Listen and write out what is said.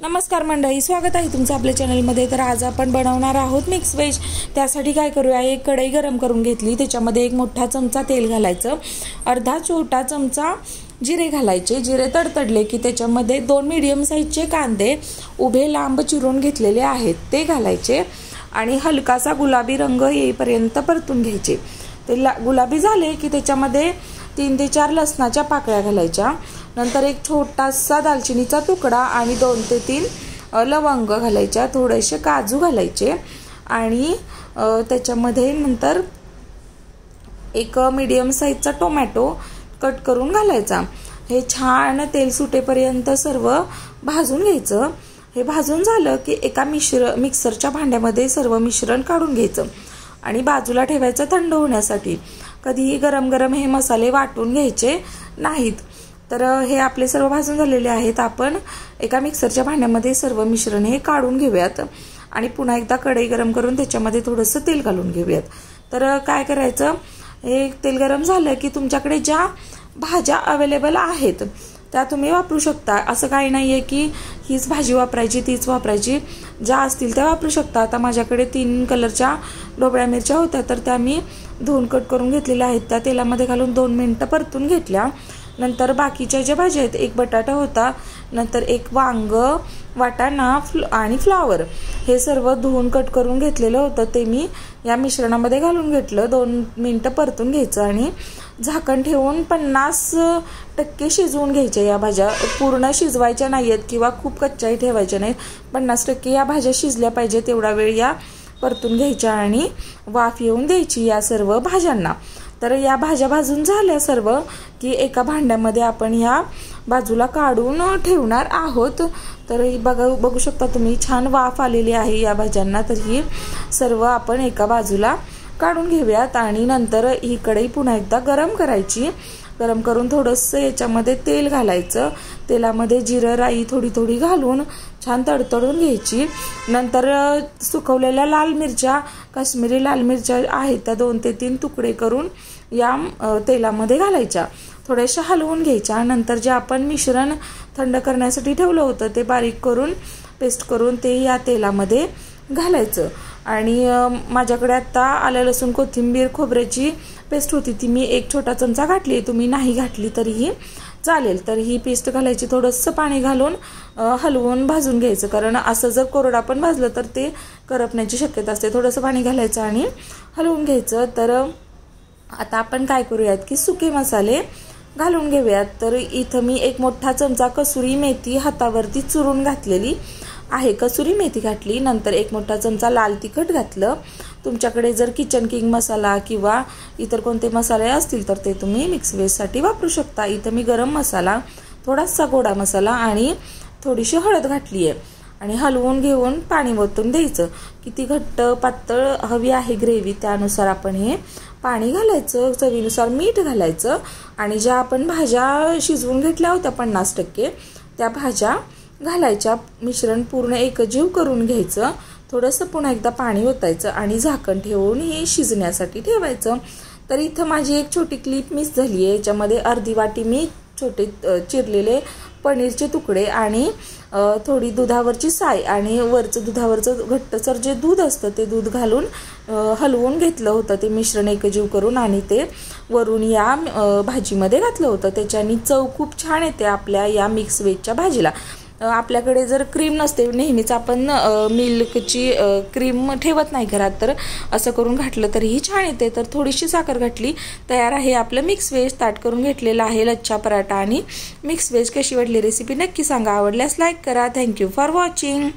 नमस्कार मंडळी, स्वागत आहे तुमचं आपल्या चॅनलमध्ये। तर आज आपण बनवणार आहोत मिक्स व्हेज। त्यासाठी काय करूया, एक कढई गरम करून घेतली, त्याच्यामध्ये एक मोठा चमचा तेल घालायचं, अर्धा छोटा चमचा जिरे घालायचे। जिरे तडतडले की त्याच्यामध्ये 2 मीडियम साईजचे कांदे उभे लांब चिरून घेतलेले आहेत ते घालायचे आणि हलकासा गुलाबी रंग येईपर्यंत परतून घ्यायचे। ते गुलाबी झाले की त्याच्यामध्ये 3 ते 4 लसणाच्या पाकळ्या घालायच्या। नंतर एक छोटासा दालचिनीचा तुकडा आणि 2 ते 3 लवंग घालायच्या, थोडेसे काजू घालायचे आणि त्याच्यामध्ये नंतर एक मीडियम साईजचा टोमॅटो कट करून घालायचा। हे छान तेल सुटेपर्यंत सर्व भाजून घ्यायचं। हे भाजून झालं की एका मिक्सरच्या भांड्यामध्ये सर्व मिश्रण काढून घ्यायचं आणि बाजूला ठेवायचं थंड होण्यासाठी। कधीही गरम गरम हे मसाले वाटून घ्यायचे नाहीत। तर हे आपले सर्व भाजून झालेले आहेत। आपण एका मिक्सरच्या भांड्यामध्ये सर्व मिश्रण हे काढून घेऊयात आणि पुन्हा एकदा कढई गरम करून त्याच्यामध्ये थोडंसं तेल घालून घेऊयात। तर काय करायचं, हे तेल गरम झालं की तुमच्याकडे ज्या भाज्या अवेलेबल आहेत त्या तुम्ही वापरू शकता। असं काही नाहीये की हीच भाजी वापरायची तीच वापरायची, ज्या असतील त्या वापरू शकता। आता माझ्याकडे 3 कलरच्या ढोबळ्या मिरच्या होत्या, तर त्या मी धुवून कट करून घेतलेल्या आहेत। त्या तेलामध्ये घालून 2 मिनिटं परतून घेतल्या। नंतर बाकीच्या ज्या भाज्या आहेत, एक बटाटा होता, नंतर एक वांग, वाटाणा आणि फ्लावर, हे सर्व धुवून कट करून घेतलेलं होतं, ते मी या मिश्रणामध्ये घालून घेतलं। 2 मिनिटं परतून घ्यायचं आणि झाकण ठेवून 50% शिजवून घ्यायच्या। या भाज्या पूर्ण शिजवायच्या नाहीयेत किंवा खूप कच्च्याही ठेवायच्या नाहीत, 50% या भाज्या शिजल्या पाहिजेत तेवढा वेळ या परतून घ्यायच्या आणि वाफ येऊन द्यायची या सर्व भाज्यांना। तर या भाज्या भाजून झाल्या सर्व की एका भांड्यामध्ये आपण ह्या बाजूला काढून ठेवणार आहोत। तर बघू शकता तुम्ही, छान वाफ आलेली आहे या भाज्यांना। तर ही सर्व आपण एका बाजूला काढून घेऊयात आणि नंतर ही कढई पुन्हा एकदा गरम करायची। गरम करून थोडंसं याच्यामध्ये तेल घालायचं, तेलामध्ये जिरं राई थोडी थोडी घालून छान तडतडून घ्यायची। नंतर सुकवलेल्या लाल मिरच्या, काश्मीरी लाल मिरच्या आहेत त्या 2 ते 3 तुकडे करून या तेलामध्ये घालायच्या, थोड्याशा हलवून घ्यायच्या। नंतर जे आपण मिश्रण थंड करण्यासाठी ठेवलं होतं ते बारीक करून पेस्ट करून ते या तेलामध्ये घालायचं आणि माझ्याकडे आता आलं लसूण कोथिंबीर खोबऱ्याची पेस्ट होती, ती मी 1 छोटा चमचा घातली, तुम्ही नाही घातली तरीही चालेल। तर ही पेस्ट घालायची, थोडंसं पाणी घालून हलवून भाजून घ्यायचं, कारण असं जर कोरडा पण भाजलं तर ते करपण्याची शक्यता असते। थोडंसं पाणी घालायचं आणि हलवून घ्यायचं। तर आता आपण काय करूयात की सुके मसाले घालून घेऊयात। तर इथं मी 1 मोठा चमचा कसुरी मेथी हातावरती चुरून घातलेली आहे, कसुरी मेथी घातली। नंतर 1 मोठा चमचा लाल तिखट घातलं। तुमच्याकडे जर किचन किंग मसाला किंवा इतर कोणते मसाले असतील तर ते तुम्ही मिक्स व्हेजसाठी वापरू शकता। इथं मी गरम मसाला, थोडासा गोडा मसाला आणि थोडीशी हळद घातली आहे आणि हलवून घेऊन पाणी ओतून द्यायचं। किती घट्ट पातळ हवी आहे ग्रेव्ही त्यानुसार आपण हे पाणी घालायचं, चवीनुसार मीठ घालायचं आणि ज्या आपण भाज्या शिजवून घेतल्या होत्या 50% त्या भाज्या घालायच्या। मिश्रण पूर्ण एकजीव करून घ्यायचं, थोडंसं पुन्हा एकदा पाणी ओतायचं आणि झाकण ठेवून हे शिजण्यासाठी ठेवायचं। तर इथं माझी एक छोटी क्लिप मिस झाली आहे, याच्यामध्ये अर्धी वाटी मी छोटे चिरलेले पनीरचे तुकडे आणि थोडी दुधावरची साय आणि वरचं दुधावरचं घट्टसर जे दूध असतं ते दूध घालून हलवून घेतलं होतं, ते मिश्रण एकजीव करून आणि ते वरून या भाजीमध्ये घातलं होतं। त्याच्यानी चव खूप छान येते आपल्या या मिक्स व्हेजच्या भाजीला। आपल्याकडे जर क्रीम नसते, नेहमीच आपण मिल्कची क्रीम ठेवत नाही घरात, तर असं करून घातलं तरीही छान येते। तर थोडीशी साखर घातली, तयार आहे आपलं मिक्स व्हेज। ताट करून घेतलेला आहे लच्छा पराठा आणि मिक्स व्हेज। कशी वाटली रेसिपी नक्की सांगा, आवडल्यास लाईक करा। Thank you for watching.